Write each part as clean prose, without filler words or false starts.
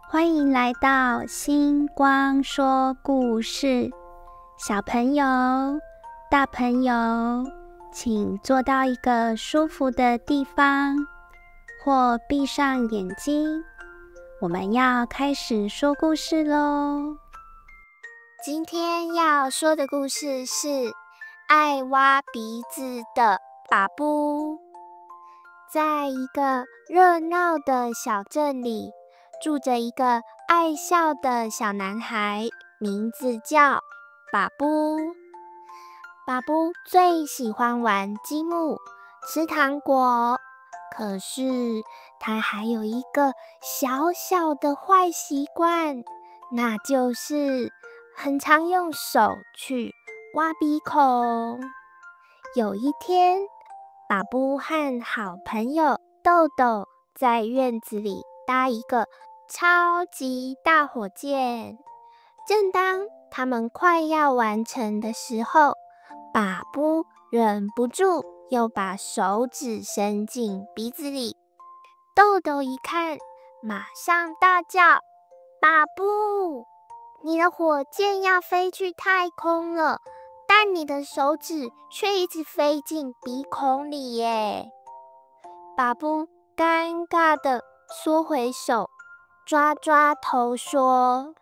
欢迎来到星光说故事。小朋友、大朋友，请坐到一个舒服的地方，或闭上眼睛。我们要开始说故事咯。今天要说的故事是爱挖鼻子的巴布。在一个热闹的小镇里，住着一个爱笑的小男孩，名字叫巴布。巴布最喜欢玩积木、吃糖果，可是他还有一个小小的坏习惯，那就是很常用手去挖鼻孔。有一天，巴布和好朋友豆豆在院子里搭一个超级大火箭。正当他们快要完成的时候，巴布忍不住又把手指伸进鼻子里。豆豆一看，马上大叫：巴布，你的火箭要飞去太空了，但你的手指却一直飞进鼻孔里耶！巴布尴尬地缩回手，抓抓头说：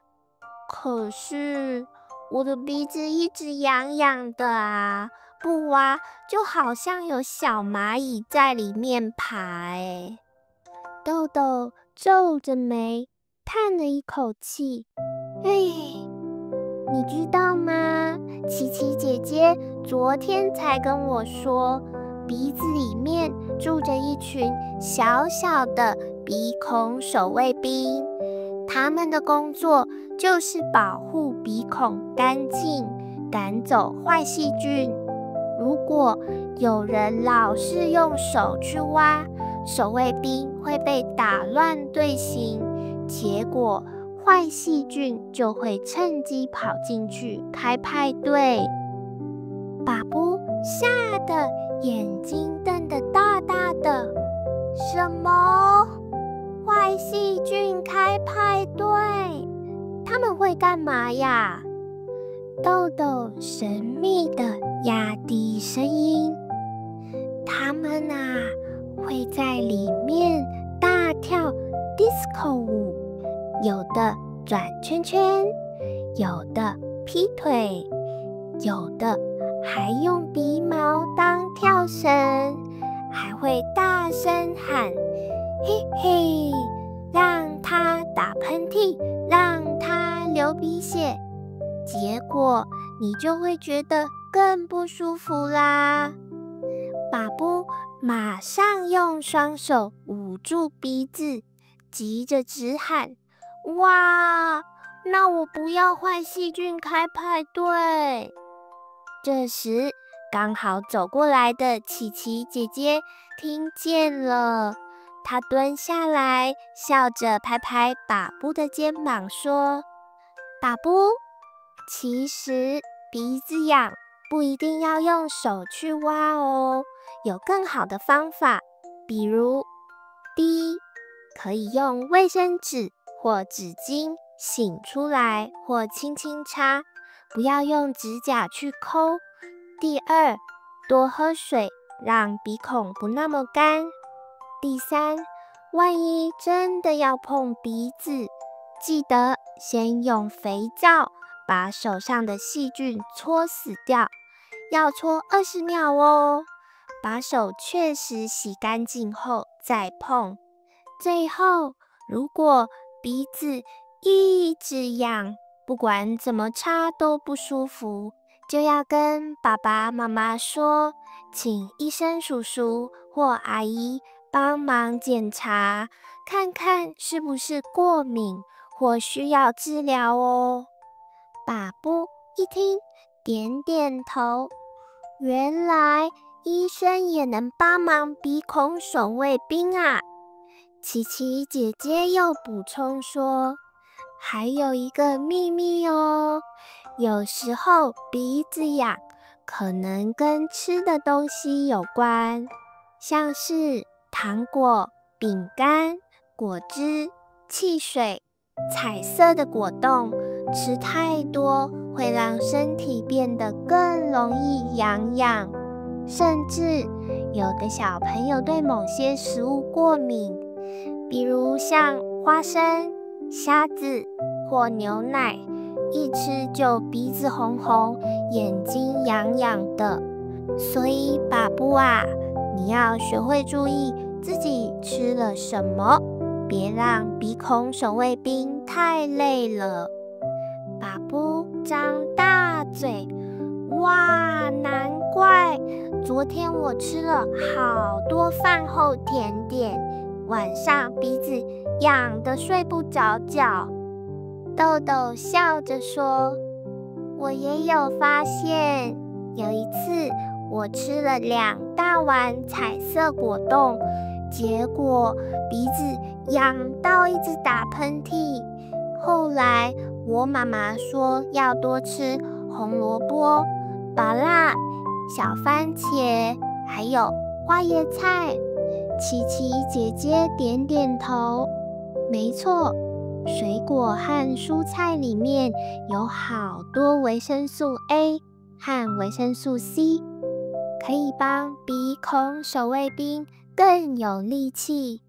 可是我的鼻子一直痒痒的啊，不挖就好像有小蚂蚁在里面爬耶。豆豆皱着眉叹了一口气，你知道吗？琪琪姐姐昨天才跟我说，鼻子里面住着一群小小的鼻孔守卫兵，他们的工作就是保护鼻孔干净，赶走坏细菌。如果有人老是用手去挖，守卫兵会被打乱队形，结果坏细菌就会趁机跑进去开派对。巴布吓得眼睛瞪得大大的，什么？坏细菌开派对？他们会干嘛呀？豆豆神秘地压低声音，他们会在里面大跳 disco 舞，有的转圈圈，有的劈腿，有的还用鼻毛当跳绳，还会大声喊嘿嘿，让他打喷嚏，让他流鼻血，结果你就会觉得更不舒服啦。巴布马上用双手捂住鼻子，急着直喊：哇，那我不要坏细菌开派对！这时刚好走过来的琪琪姐姐听见了，她蹲下来，笑着拍拍巴布的肩膀说：巴布，其实鼻子痒不一定要用手去挖哦，有更好的方法，比如第一，可以用卫生纸或纸巾擤出来或轻轻擦，不要用指甲去抠。第二，多喝水，让鼻孔不那么干。第三，万一真的要碰鼻子，记得先用肥皂把手上的细菌搓死掉，要搓20秒哦。把手确实洗干净后再碰。最后，如果鼻子一直痒，不管怎么擦都不舒服，就要跟爸爸妈妈说，请医生叔叔或阿姨帮忙检查，看看是不是过敏或需要治疗哦。巴布一听，点点头，原来医生也能帮忙鼻孔守卫兵啊。琪琪姐姐又补充说，还有一个秘密哦，有时候鼻子痒可能跟吃的东西有关，像是糖果、饼干、果汁、汽水，彩色的果冻吃太多会让身体变得更容易痒痒，甚至有的小朋友对某些食物过敏，比如像花生、虾子或牛奶，一吃就鼻子红红、眼睛痒痒的。所以爸布啊，你要学会注意自己吃了什么，别让鼻孔守卫兵太累了。爸布张大嘴，哇，难怪昨天我吃了好多饭后甜点，晚上鼻子痒得睡不着觉。豆豆笑着说，我也有发现，有一次我吃了2大碗彩色果冻，结果鼻子痒到一直打喷嚏。后来我妈妈说要多吃红萝卜、芭乐、小番茄，还有花椰菜。琪琪姐姐点点头，没错，水果和蔬菜里面有好多维生素 A 和维生素 C， 可以帮鼻孔守卫兵更有力气。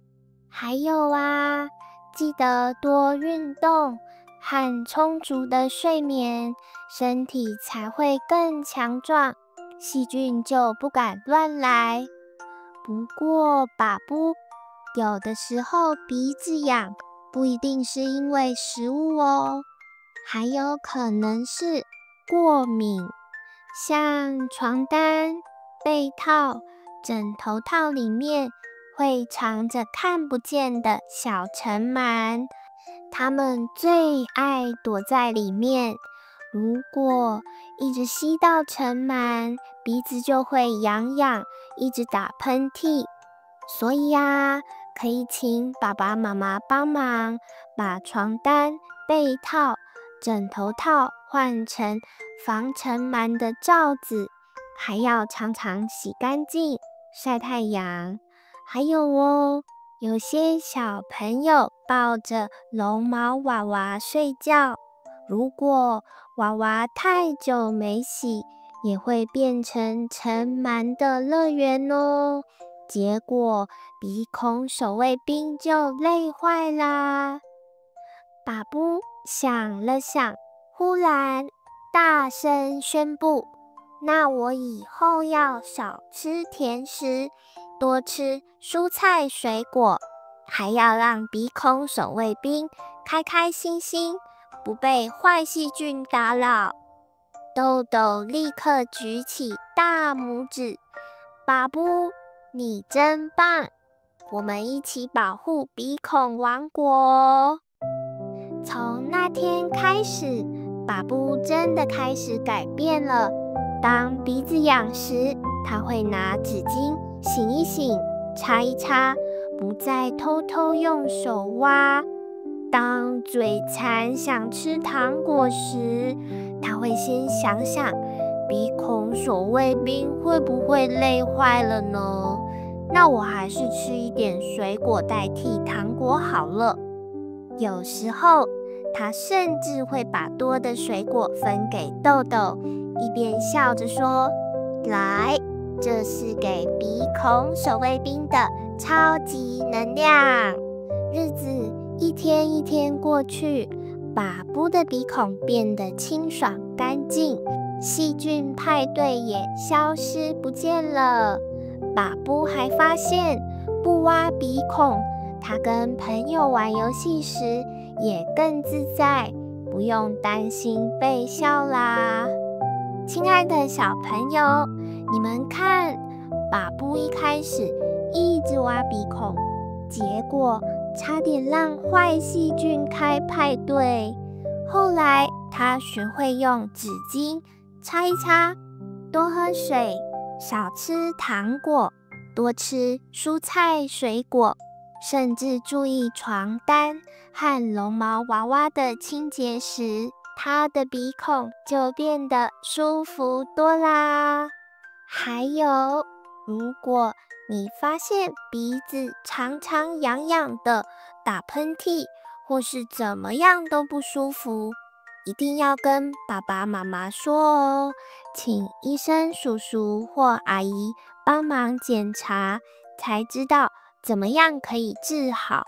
还有啊，记得多运动和充足的睡眠，身体才会更强壮，细菌就不敢乱来。不过爸布，有的时候鼻子痒不一定是因为食物哦，还有可能是过敏，像床单、被套、枕头套里面会藏着看不见的小尘螨，它们最爱躲在里面。如果一直吸到尘螨，鼻子就会痒痒，一直打喷嚏。所以啊，可以请爸爸妈妈帮忙把床单、被套、枕头套换成防尘螨的罩子，还要常常洗干净、晒太阳。还有哦，有些小朋友抱着绒毛娃娃睡觉，如果娃娃太久没洗，也会变成尘螨的乐园哦。结果鼻孔守卫兵就累坏啦。爸布想了想，忽然大声宣布，那我以后要少吃甜食，多吃蔬菜水果，还要让鼻孔守卫兵开开心心，不被坏细菌打扰。豆豆立刻举起大拇指，爸布，你真棒！我们一起保护鼻孔王国哦。从那天开始，爸布真的开始改变了。当鼻子痒时，他会拿纸巾擤一擤，擦一擦，不再偷偷用手挖。当嘴馋想吃糖果时，他会先想想鼻孔守卫兵会不会累坏了呢？那我还是吃一点水果代替糖果好了。有时候他甚至会把多的水果分给豆豆，一边笑着说，来，这是给鼻孔守卫兵的超级能量。日子一天一天过去，爸布的鼻孔变得清爽干净，细菌派对也消失不见了。爸布还发现，不挖鼻孔，他跟朋友玩游戏时也更自在，不用担心被笑啦。亲爱的小朋友，你们看，爸布一开始一直挖鼻孔，结果差点让坏细菌开派对。后来他学会用纸巾擦一擦，多喝水，少吃糖果，多吃蔬菜水果，甚至注意床单和绒毛娃娃的清洁时，他的鼻孔就变得舒服多啦。还有，如果你发现鼻子常常痒痒的，打喷嚏或是怎么样都不舒服，一定要跟爸爸妈妈说哦，请医生叔叔或阿姨帮忙检查，才知道怎么样可以治好。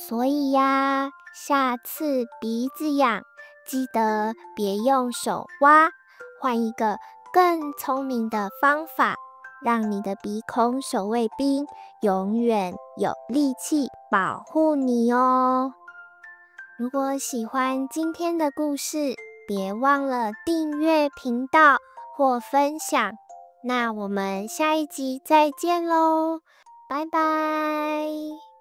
所以呀，下次鼻子痒，记得别用手挖，换一个更聪明的方法，让你的鼻孔守卫兵永远有力气保护你哦。如果喜欢今天的故事，别忘了订阅频道或分享。那我们下一集再见喽，拜拜。